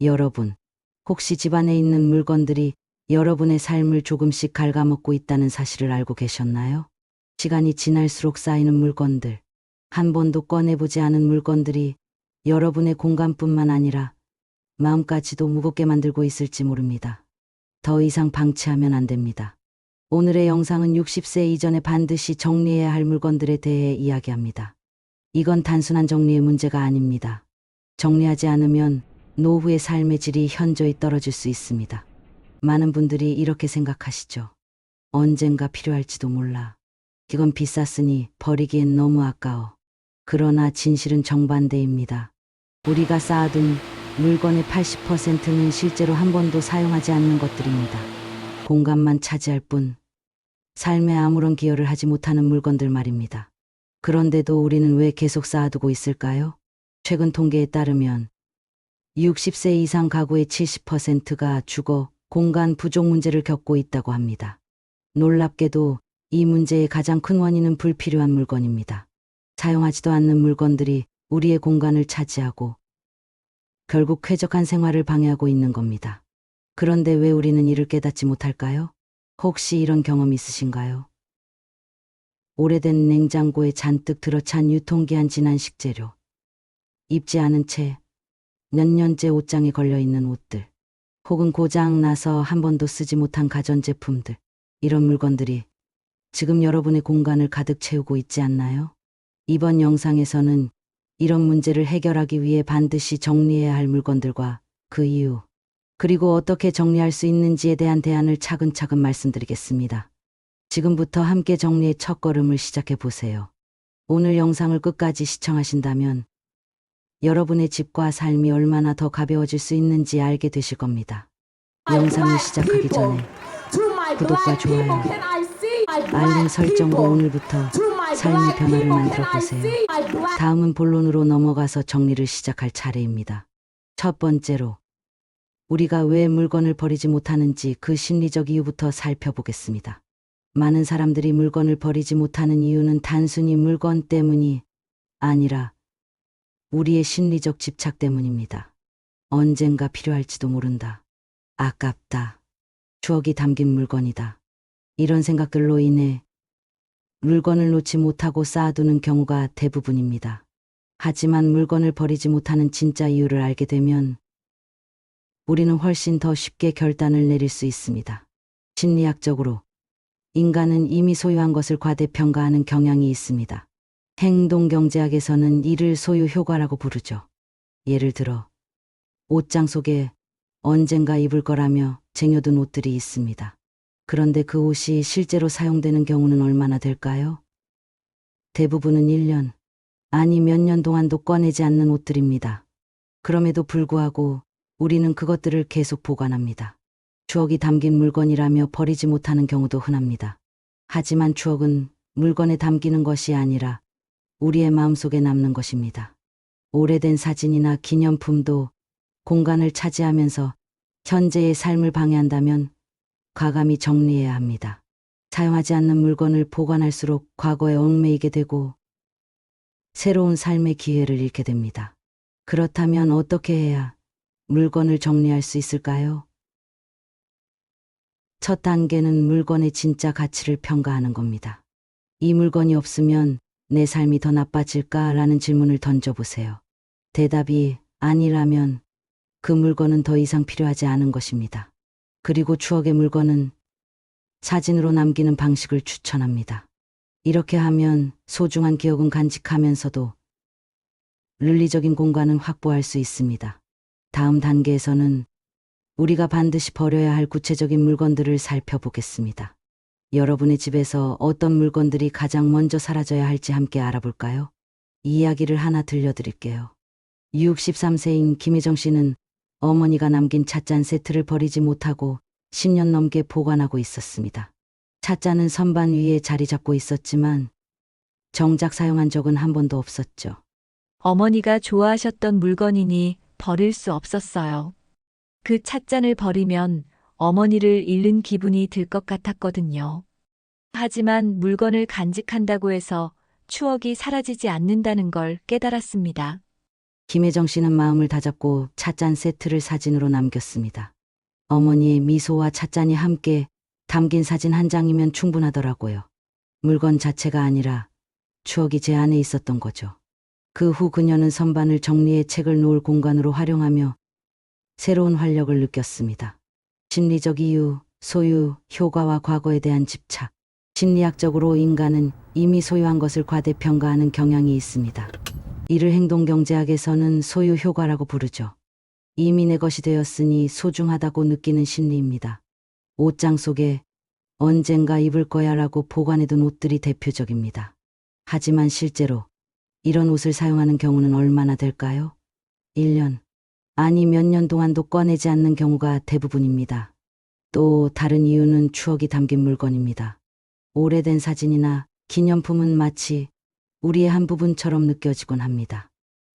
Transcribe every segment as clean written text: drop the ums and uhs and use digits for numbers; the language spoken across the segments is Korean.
여러분, 혹시 집안에 있는 물건들이 여러분의 삶을 조금씩 갉아먹고 있다는 사실을 알고 계셨나요? 시간이 지날수록 쌓이는 물건들, 한 번도 꺼내보지 않은 물건들이 여러분의 공간뿐만 아니라 마음까지도 무겁게 만들고 있을지 모릅니다. 더 이상 방치하면 안 됩니다. 오늘의 영상은 60세 이전에 반드시 정리해야 할 물건들에 대해 이야기합니다. 이건 단순한 정리의 문제가 아닙니다. 정리하지 않으면 노후의 삶의 질이 현저히 떨어질 수 있습니다. 많은 분들이 이렇게 생각하시죠. 언젠가 필요할지도 몰라. 이건 비쌌으니 버리기엔 너무 아까워. 그러나 진실은 정반대입니다. 우리가 쌓아둔 물건의 80%는 실제로 한 번도 사용하지 않는 것들입니다. 공간만 차지할 뿐 삶에 아무런 기여를 하지 못하는 물건들 말입니다. 그런데도 우리는 왜 계속 쌓아두고 있을까요? 최근 통계에 따르면 60세 이상 가구의 70%가 주거, 공간 부족 문제를 겪고 있다고 합니다. 놀랍게도 이 문제의 가장 큰 원인은 불필요한 물건입니다. 사용하지도 않는 물건들이 우리의 공간을 차지하고 결국 쾌적한 생활을 방해하고 있는 겁니다. 그런데 왜 우리는 이를 깨닫지 못할까요? 혹시 이런 경험 있으신가요? 오래된 냉장고에 잔뜩 들어찬 유통기한 지난 식재료, 입지 않은 채 몇 년째 옷장에 걸려있는 옷들, 혹은 고장 나서 한 번도 쓰지 못한 가전제품들, 이런 물건들이 지금 여러분의 공간을 가득 채우고 있지 않나요? 이번 영상에서는 이런 문제를 해결하기 위해 반드시 정리해야 할 물건들과 그 이유, 그리고 어떻게 정리할 수 있는지에 대한 대안을 차근차근 말씀드리겠습니다. 지금부터 함께 정리의 첫걸음을 시작해 보세요. 오늘 영상을 끝까지 시청하신다면 여러분의 집과 삶이 얼마나 더 가벼워질 수 있는지 알게 되실 겁니다. 영상을 시작하기 전에 구독과 좋아요, 알림 설정으로 오늘부터 삶의 변화를 만들어 보세요. 다음은 본론으로 넘어가서 정리를 시작할 차례입니다. 첫 번째로, 우리가 왜 물건을 버리지 못하는지 그 심리적 이유부터 살펴보겠습니다. 많은 사람들이 물건을 버리지 못하는 이유는 단순히 물건 때문이 아니라 우리의 심리적 집착 때문입니다. 언젠가 필요할지도 모른다. 아깝다. 추억이 담긴 물건이다. 이런 생각들로 인해 물건을 놓지 못하고 쌓아두는 경우가 대부분입니다. 하지만 물건을 버리지 못하는 진짜 이유를 알게 되면 우리는 훨씬 더 쉽게 결단을 내릴 수 있습니다. 심리학적으로 인간은 이미 소유한 것을 과대평가하는 경향이 있습니다. 행동경제학에서는 이를 소유 효과라고 부르죠. 예를 들어 옷장 속에 언젠가 입을 거라며 쟁여둔 옷들이 있습니다. 그런데 그 옷이 실제로 사용되는 경우는 얼마나 될까요? 대부분은 1년, 아니 몇 년 동안도 꺼내지 않는 옷들입니다. 그럼에도 불구하고 우리는 그것들을 계속 보관합니다. 추억이 담긴 물건이라며 버리지 못하는 경우도 흔합니다. 하지만 추억은 물건에 담기는 것이 아니라 우리의 마음속에 남는 것입니다. 오래된 사진이나 기념품도 공간을 차지하면서 현재의 삶을 방해한다면 과감히 정리해야 합니다. 사용하지 않는 물건을 보관할수록 과거에 얽매이게 되고 새로운 삶의 기회를 잃게 됩니다. 그렇다면 어떻게 해야 물건을 정리할 수 있을까요? 첫 단계는 물건의 진짜 가치를 평가하는 겁니다. 이 물건이 없으면 내 삶이 더 나빠질까라는 질문을 던져보세요. 대답이 아니라면 그 물건은 더 이상 필요하지 않은 것입니다. 그리고 추억의 물건은 사진으로 남기는 방식을 추천합니다. 이렇게 하면 소중한 기억은 간직하면서도 윤리적인 공간은 확보할 수 있습니다. 다음 단계에서는 우리가 반드시 버려야 할 구체적인 물건들을 살펴보겠습니다. 여러분의 집에서 어떤 물건들이 가장 먼저 사라져야 할지 함께 알아볼까요? 이야기를 하나 들려드릴게요. 63세인 김혜정 씨는 어머니가 남긴 찻잔 세트를 버리지 못하고 10년 넘게 보관하고 있었습니다. 찻잔은 선반 위에 자리 잡고 있었지만 정작 사용한 적은 한 번도 없었죠. 어머니가 좋아하셨던 물건이니 버릴 수 없었어요. 그 찻잔을 버리면 어머니를 잃는 기분이 들 것 같았거든요. 하지만 물건을 간직한다고 해서 추억이 사라지지 않는다는 걸 깨달았습니다. 김혜정 씨는 마음을 다잡고 찻잔 세트를 사진으로 남겼습니다. 어머니의 미소와 찻잔이 함께 담긴 사진 한 장이면 충분하더라고요. 물건 자체가 아니라 추억이 제 안에 있었던 거죠. 그 후 그녀는 선반을 정리해 책을 놓을 공간으로 활용하며 새로운 활력을 느꼈습니다. 심리적 이유, 소유, 효과와 과거에 대한 집착. 심리학적으로 인간은 이미 소유한 것을 과대평가하는 경향이 있습니다. 이를 행동경제학에서는 소유 효과라고 부르죠. 이미 내 것이 되었으니 소중하다고 느끼는 심리입니다. 옷장 속에 언젠가 입을 거야 라고 보관해둔 옷들이 대표적입니다. 하지만 실제로 이런 옷을 사용하는 경우는 얼마나 될까요? 1년, 아니 몇 년 동안도 꺼내지 않는 경우가 대부분입니다. 또 다른 이유는 추억이 담긴 물건입니다. 오래된 사진이나 기념품은 마치 우리의 한 부분처럼 느껴지곤 합니다.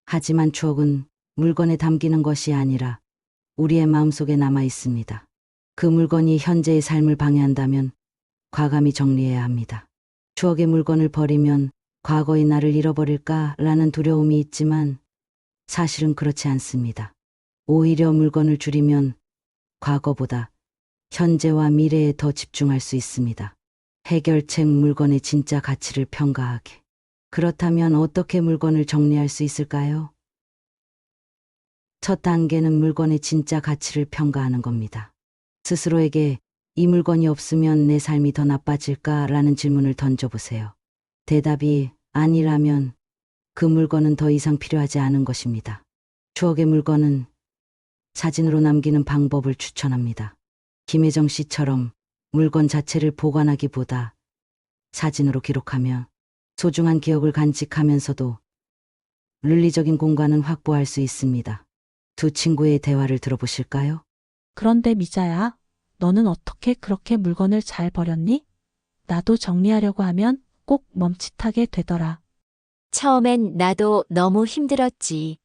하지만 추억은 물건에 담기는 것이 아니라 우리의 마음속에 남아 있습니다. 그 물건이 현재의 삶을 방해한다면 과감히 정리해야 합니다. 추억의 물건을 버리면 과거의 나를 잃어버릴까라는 두려움이 있지만 사실은 그렇지 않습니다. 오히려 물건을 줄이면 과거보다 현재와 미래에 더 집중할 수 있습니다. 해결책 물건의 진짜 가치를 평가하기. 그렇다면 어떻게 물건을 정리할 수 있을까요? 첫 단계는 물건의 진짜 가치를 평가하는 겁니다. 스스로에게 이 물건이 없으면 내 삶이 더 나빠질까라는 질문을 던져보세요. 대답이 아니라면 그 물건은 더 이상 필요하지 않은 것입니다. 추억의 물건은 사진으로 남기는 방법을 추천합니다. 김혜정 씨처럼 물건 자체를 보관하기보다 사진으로 기록하며 소중한 기억을 간직하면서도 물리적인 공간은 확보할 수 있습니다. 두 친구의 대화를 들어보실까요? 그런데 미자야, 너는 어떻게 그렇게 물건을 잘 버렸니? 나도 정리하려고 하면 꼭 멈칫하게 되더라. 처음엔 나도 너무 힘들었지.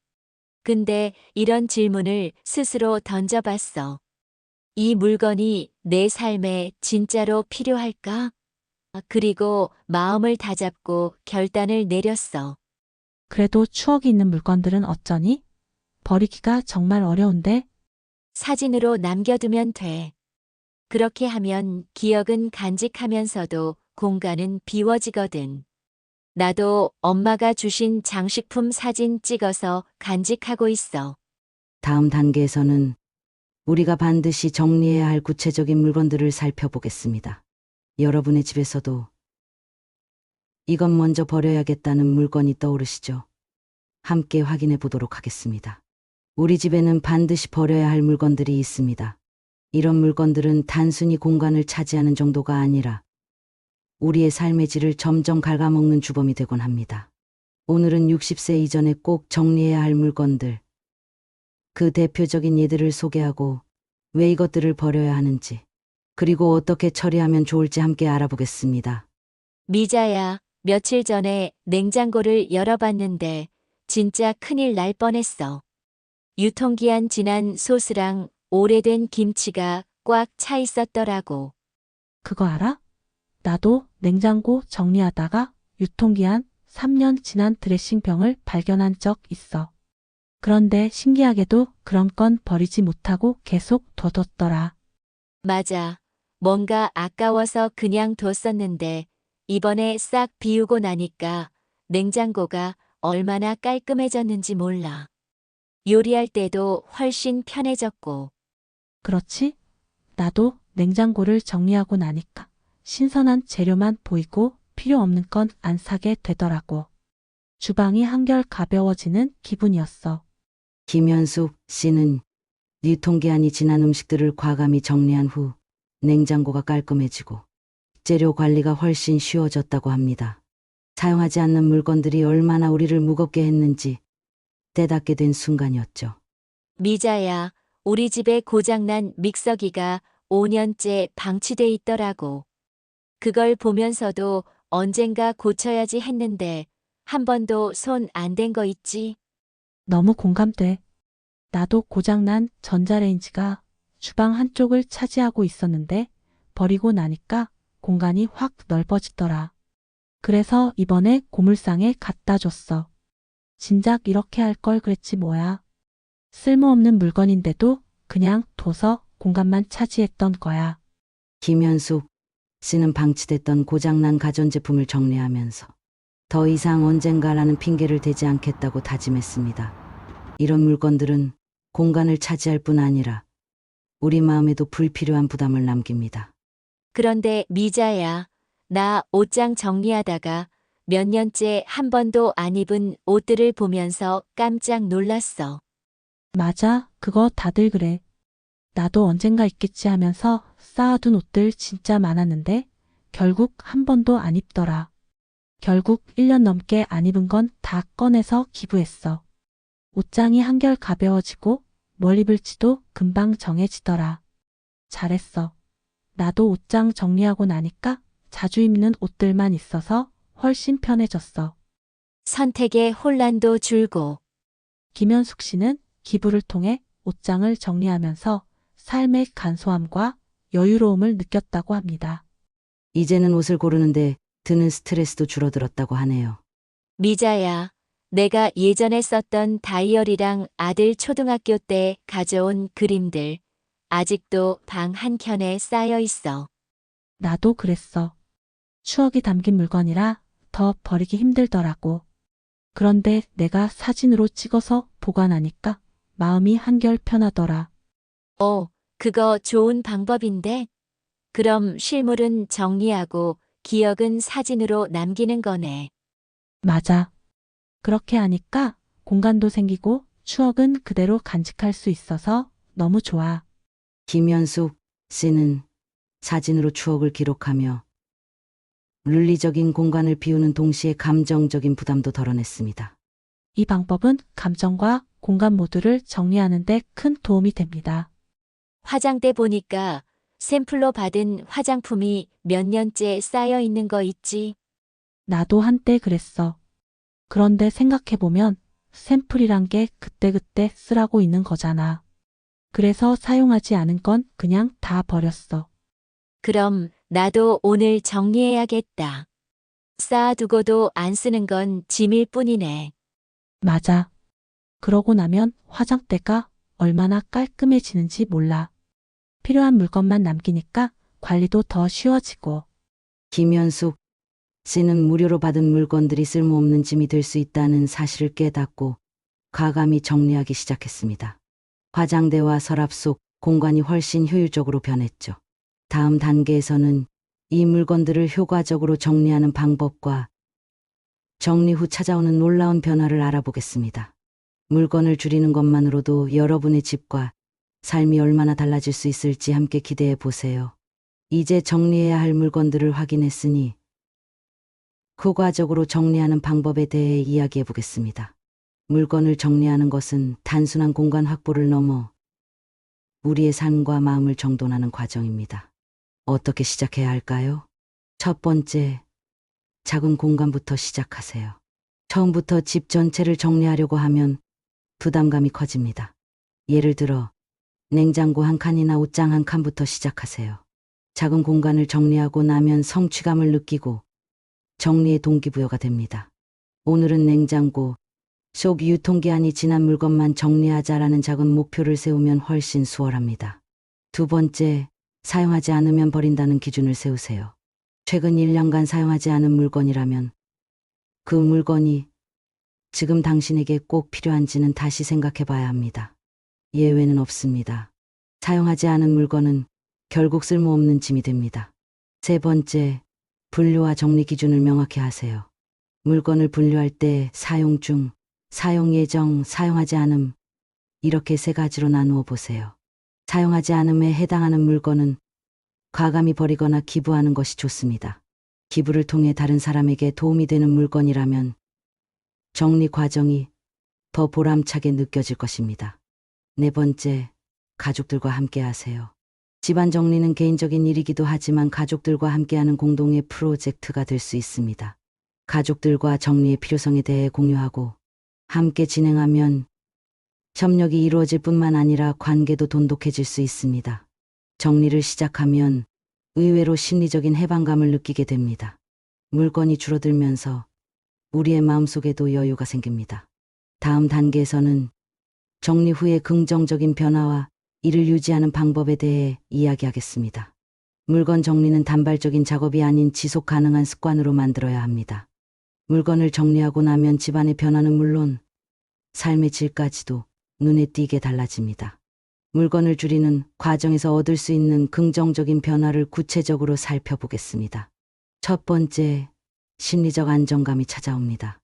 근데 이런 질문을 스스로 던져봤어. 이 물건이 내 삶에 진짜로 필요할까? 그리고 마음을 다잡고 결단을 내렸어. 그래도 추억이 있는 물건들은 어쩌니? 버리기가 정말 어려운데. 사진으로 남겨두면 돼. 그렇게 하면 기억은 간직하면서도 공간은 비워지거든. 나도 엄마가 주신 장식품 사진 찍어서 간직하고 있어. 다음 단계에서는 우리가 반드시 정리해야 할 구체적인 물건들을 살펴보겠습니다. 여러분의 집에서도 이건 먼저 버려야겠다는 물건이 떠오르시죠? 함께 확인해 보도록 하겠습니다. 우리 집에는 반드시 버려야 할 물건들이 있습니다. 이런 물건들은 단순히 공간을 차지하는 정도가 아니라 우리의 삶의 질을 점점 갉아먹는 주범이 되곤 합니다. 오늘은 60세 이전에 꼭 정리해야 할 물건들, 그 대표적인 예들을 소개하고 왜 이것들을 버려야 하는지, 그리고 어떻게 처리하면 좋을지 함께 알아보겠습니다. 미자야, 며칠 전에 냉장고를 열어봤는데 진짜 큰일 날 뻔했어. 유통기한 지난 소스랑 오래된 김치가 꽉 차 있었더라고. 그거 알아? 나도 냉장고 정리하다가 유통기한 3년 지난 드레싱병을 발견한 적 있어. 그런데 신기하게도 그런 건 버리지 못하고 계속 둬뒀더라. 맞아. 뭔가 아까워서 그냥 뒀었는데 이번에 싹 비우고 나니까 냉장고가 얼마나 깔끔해졌는지 몰라. 요리할 때도 훨씬 편해졌고. 그렇지? 나도 냉장고를 정리하고 나니까 신선한 재료만 보이고 필요 없는 건 안 사게 되더라고. 주방이 한결 가벼워지는 기분이었어. 김현숙 씨는 유통기한이 지난 음식들을 과감히 정리한 후 냉장고가 깔끔해지고 재료 관리가 훨씬 쉬워졌다고 합니다. 사용하지 않는 물건들이 얼마나 우리를 무겁게 했는지 깨닫게 된 순간이었죠. 미자야, 우리 집에 고장난 믹서기가 5년째 방치돼 있더라고. 그걸 보면서도 언젠가 고쳐야지 했는데 한 번도 손 안 댄 거 있지? 너무 공감돼. 나도 고장난 전자레인지가 주방 한쪽을 차지하고 있었는데 버리고 나니까 공간이 확 넓어지더라. 그래서 이번에 고물상에 갖다 줬어. 진작 이렇게 할 걸 그랬지 뭐야. 쓸모없는 물건인데도 그냥 둬서 공간만 차지했던 거야. 김현숙 씨는 방치됐던 고장난 가전제품을 정리하면서 더 이상 언젠가라는 핑계를 대지 않겠다고 다짐했습니다. 이런 물건들은 공간을 차지할 뿐 아니라 우리 마음에도 불필요한 부담을 남깁니다. 그런데 미자야, 나 옷장 정리하다가 몇 년째 한 번도 안 입은 옷들을 보면서 깜짝 놀랐어. 맞아, 그거 다들 그래. 나도 언젠가 있겠지 하면서 쌓아둔 옷들 진짜 많았는데 결국 한 번도 안 입더라. 결국 1년 넘게 안 입은 건 다 꺼내서 기부했어. 옷장이 한결 가벼워지고 뭘 입을지도 금방 정해지더라. 잘했어. 나도 옷장 정리하고 나니까 자주 입는 옷들만 있어서 훨씬 편해졌어. 선택의 혼란도 줄고. 김현숙 씨는 기부를 통해 옷장을 정리하면서 삶의 간소함과 여유로움을 느꼈다고 합니다. 이제는 옷을 고르는데 드는 스트레스도 줄어들었다고 하네요. 미자야, 내가 예전에 썼던 다이어리랑 아들 초등학교 때 가져온 그림들, 아직도 방 한켠에 쌓여 있어. 나도 그랬어. 추억이 담긴 물건이라 더 버리기 힘들더라고. 그런데 내가 사진으로 찍어서 보관하니까 마음이 한결 편하더라. 그거 좋은 방법인데? 그럼 실물은 정리하고 기억은 사진으로 남기는 거네. 맞아. 그렇게 하니까 공간도 생기고 추억은 그대로 간직할 수 있어서 너무 좋아. 김현숙 씨는 사진으로 추억을 기록하며 물리적인 공간을 비우는 동시에 감정적인 부담도 덜어냈습니다. 이 방법은 감정과 공간 모두를 정리하는 데 큰 도움이 됩니다. 화장대 보니까 샘플로 받은 화장품이 몇 년째 쌓여 있는 거 있지? 나도 한때 그랬어. 그런데 생각해보면 샘플이란 게 그때그때 쓰라고 있는 거잖아. 그래서 사용하지 않은 건 그냥 다 버렸어. 그럼 나도 오늘 정리해야겠다. 쌓아두고도 안 쓰는 건 짐일 뿐이네. 맞아. 그러고 나면 화장대가 얼마나 깔끔해지는지 몰라. 필요한 물건만 남기니까 관리도 더 쉬워지고. 김현숙 씨는 무료로 받은 물건들이 쓸모없는 짐이 될 수 있다는 사실을 깨닫고 과감히 정리하기 시작했습니다. 화장대와 서랍 속 공간이 훨씬 효율적으로 변했죠. 다음 단계에서는 이 물건들을 효과적으로 정리하는 방법과 정리 후 찾아오는 놀라운 변화를 알아보겠습니다. 물건을 줄이는 것만으로도 여러분의 집과 삶이 얼마나 달라질 수 있을지 함께 기대해 보세요. 이제 정리해야 할 물건들을 확인했으니 효과적으로 정리하는 방법에 대해 이야기해 보겠습니다. 물건을 정리하는 것은 단순한 공간 확보를 넘어 우리의 삶과 마음을 정돈하는 과정입니다. 어떻게 시작해야 할까요? 첫 번째, 작은 공간부터 시작하세요. 처음부터 집 전체를 정리하려고 하면 부담감이 커집니다. 예를 들어, 냉장고 한 칸이나 옷장 한 칸부터 시작하세요. 작은 공간을 정리하고 나면 성취감을 느끼고 정리의 동기부여가 됩니다. 오늘은 냉장고 속 유통기한이 지난 물건만 정리하자라는 작은 목표를 세우면 훨씬 수월합니다. 두 번째, 사용하지 않으면 버린다는 기준을 세우세요. 최근 1년간 사용하지 않은 물건이라면 그 물건이 지금 당신에게 꼭 필요한지는 다시 생각해 봐야 합니다. 예외는 없습니다. 사용하지 않은 물건은 결국 쓸모없는 짐이 됩니다. 세 번째, 분류와 정리 기준을 명확히 하세요. 물건을 분류할 때 사용 중, 사용 예정, 사용하지 않음 이렇게 세 가지로 나누어 보세요. 사용하지 않음에 해당하는 물건은 과감히 버리거나 기부하는 것이 좋습니다. 기부를 통해 다른 사람에게 도움이 되는 물건이라면 정리 과정이 더 보람차게 느껴질 것입니다. 네 번째, 가족들과 함께 하세요. 집안 정리는 개인적인 일이기도 하지만 가족들과 함께하는 공동의 프로젝트가 될 수 있습니다. 가족들과 정리의 필요성에 대해 공유하고 함께 진행하면 협력이 이루어질 뿐만 아니라 관계도 돈독해질 수 있습니다. 정리를 시작하면 의외로 심리적인 해방감을 느끼게 됩니다. 물건이 줄어들면서 우리의 마음속에도 여유가 생깁니다. 다음 단계에서는 정리 후의 긍정적인 변화와 이를 유지하는 방법에 대해 이야기하겠습니다. 물건 정리는 단발적인 작업이 아닌 지속 가능한 습관으로 만들어야 합니다. 물건을 정리하고 나면 집안의 변화는 물론 삶의 질까지도 눈에 띄게 달라집니다. 물건을 줄이는 과정에서 얻을 수 있는 긍정적인 변화를 구체적으로 살펴보겠습니다. 첫 번째, 심리적 안정감이 찾아옵니다.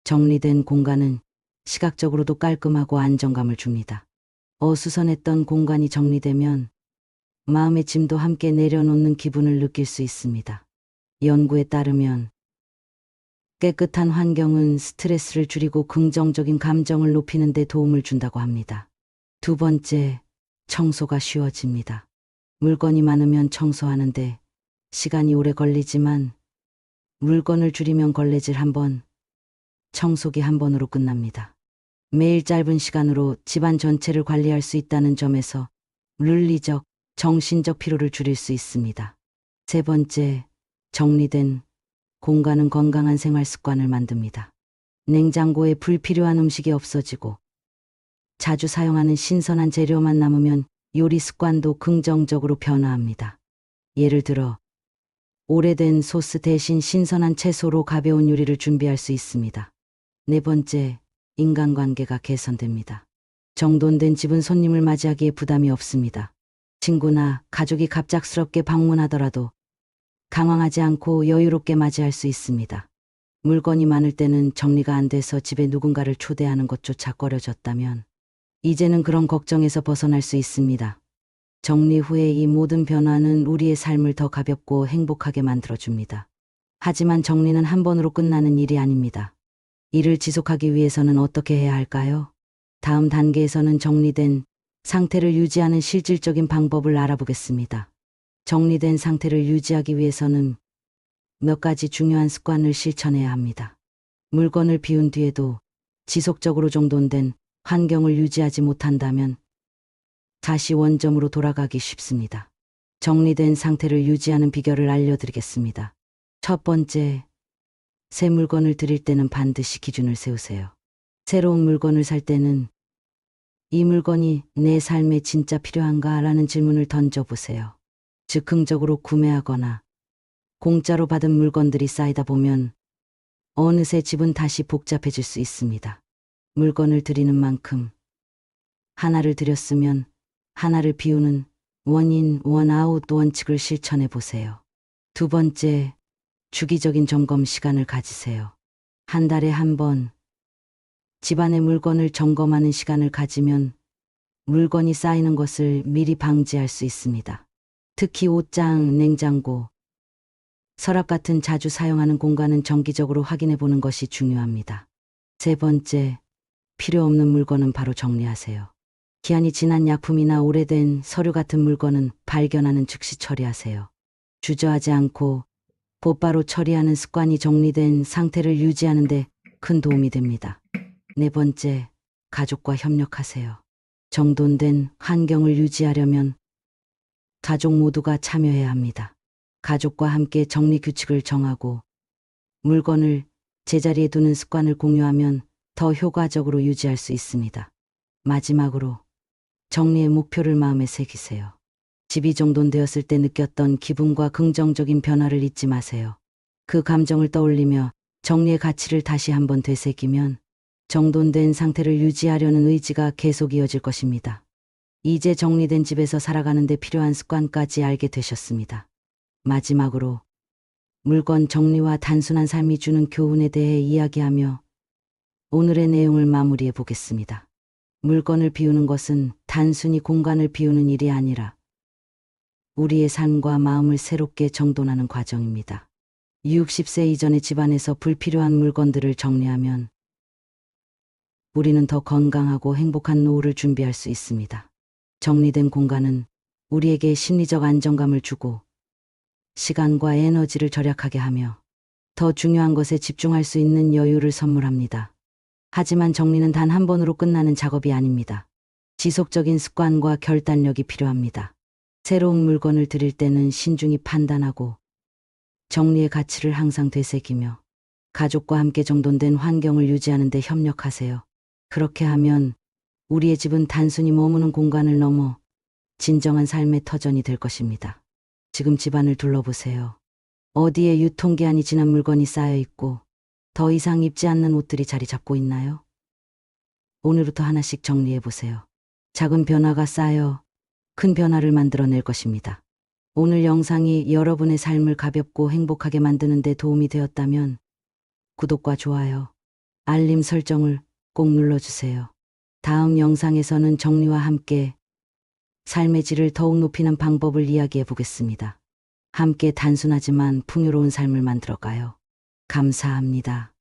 정리된 공간은 시각적으로도 깔끔하고 안정감을 줍니다. 어수선했던 공간이 정리되면 마음의 짐도 함께 내려놓는 기분을 느낄 수 있습니다. 연구에 따르면 깨끗한 환경은 스트레스를 줄이고 긍정적인 감정을 높이는 데 도움을 준다고 합니다. 두 번째, 청소가 쉬워집니다. 물건이 많으면 청소하는데 시간이 오래 걸리지만 물건을 줄이면 걸레질 한 번, 청소기 한 번으로 끝납니다. 매일 짧은 시간으로 집안 전체를 관리할 수 있다는 점에서 물리적, 정신적 피로를 줄일 수 있습니다. 세 번째, 정리된 공간은 건강한 생활 습관을 만듭니다. 냉장고에 불필요한 음식이 없어지고 자주 사용하는 신선한 재료만 남으면 요리 습관도 긍정적으로 변화합니다. 예를 들어 오래된 소스 대신 신선한 채소로 가벼운 요리를 준비할 수 있습니다. 네 번째, 인간관계가 개선됩니다. 정돈된 집은 손님을 맞이하기에 부담이 없습니다. 친구나 가족이 갑작스럽게 방문하더라도 당황하지 않고 여유롭게 맞이할 수 있습니다. 물건이 많을 때는 정리가 안 돼서 집에 누군가를 초대하는 것조차 꺼려졌다면 이제는 그런 걱정에서 벗어날 수 있습니다. 정리 후에 이 모든 변화는 우리의 삶을 더 가볍고 행복하게 만들어줍니다. 하지만 정리는 한 번으로 끝나는 일이 아닙니다. 이를 지속하기 위해서는 어떻게 해야 할까요? 다음 단계에서는 정리된 상태를 유지하는 실질적인 방법을 알아보겠습니다. 정리된 상태를 유지하기 위해서는 몇 가지 중요한 습관을 실천해야 합니다. 물건을 비운 뒤에도 지속적으로 정돈된 환경을 유지하지 못한다면 다시 원점으로 돌아가기 쉽습니다. 정리된 상태를 유지하는 비결을 알려드리겠습니다. 첫 번째, 새 물건을 드릴 때는 반드시 기준을 세우세요. 새로운 물건을 살 때는 이 물건이 내 삶에 진짜 필요한가? 라는 질문을 던져보세요. 즉흥적으로 구매하거나 공짜로 받은 물건들이 쌓이다 보면 어느새 집은 다시 복잡해질 수 있습니다. 물건을 드리는 만큼 하나를 드렸으면 하나를 비우는 원인, 원아웃 원칙을 실천해 보세요. 두 번째, 주기적인 점검 시간을 가지세요. 한 달에 한 번 집안의 물건을 점검하는 시간을 가지면 물건이 쌓이는 것을 미리 방지할 수 있습니다. 특히 옷장, 냉장고, 서랍 같은 자주 사용하는 공간은 정기적으로 확인해 보는 것이 중요합니다. 세 번째, 필요 없는 물건은 바로 정리하세요. 기한이 지난 약품이나 오래된 서류 같은 물건은 발견하는 즉시 처리하세요. 주저하지 않고 곧바로 처리하는 습관이 정리된 상태를 유지하는 데 큰 도움이 됩니다. 네 번째, 가족과 협력하세요. 정돈된 환경을 유지하려면 가족 모두가 참여해야 합니다. 가족과 함께 정리 규칙을 정하고 물건을 제자리에 두는 습관을 공유하면 더 효과적으로 유지할 수 있습니다. 마지막으로 정리의 목표를 마음에 새기세요. 집이 정돈되었을 때 느꼈던 기분과 긍정적인 변화를 잊지 마세요. 그 감정을 떠올리며 정리의 가치를 다시 한번 되새기면 정돈된 상태를 유지하려는 의지가 계속 이어질 것입니다. 이제 정리된 집에서 살아가는 데 필요한 습관까지 알게 되셨습니다. 마지막으로 물건 정리와 단순한 삶이 주는 교훈에 대해 이야기하며 오늘의 내용을 마무리해 보겠습니다. 물건을 비우는 것은 단순히 공간을 비우는 일이 아니라 우리의 삶과 마음을 새롭게 정돈하는 과정입니다. 60세 이전의 집안에서 불필요한 물건들을 정리하면 우리는 더 건강하고 행복한 노후를 준비할 수 있습니다. 정리된 공간은 우리에게 심리적 안정감을 주고 시간과 에너지를 절약하게 하며 더 중요한 것에 집중할 수 있는 여유를 선물합니다. 하지만 정리는 단 한 번으로 끝나는 작업이 아닙니다. 지속적인 습관과 결단력이 필요합니다. 새로운 물건을 드릴 때는 신중히 판단하고 정리의 가치를 항상 되새기며 가족과 함께 정돈된 환경을 유지하는 데 협력하세요. 그렇게 하면 우리의 집은 단순히 머무는 공간을 넘어 진정한 삶의 터전이 될 것입니다. 지금 집안을 둘러보세요. 어디에 유통기한이 지난 물건이 쌓여 있고 더 이상 입지 않는 옷들이 자리 잡고 있나요? 오늘부터 하나씩 정리해 보세요. 작은 변화가 쌓여 큰 변화를 만들어낼 것입니다. 오늘 영상이 여러분의 삶을 가볍고 행복하게 만드는 데 도움이 되었다면 구독과 좋아요, 알림 설정을 꼭 눌러주세요. 다음 영상에서는 정리와 함께 삶의 질을 더욱 높이는 방법을 이야기해 보겠습니다. 함께 단순하지만 풍요로운 삶을 만들어가요. 감사합니다.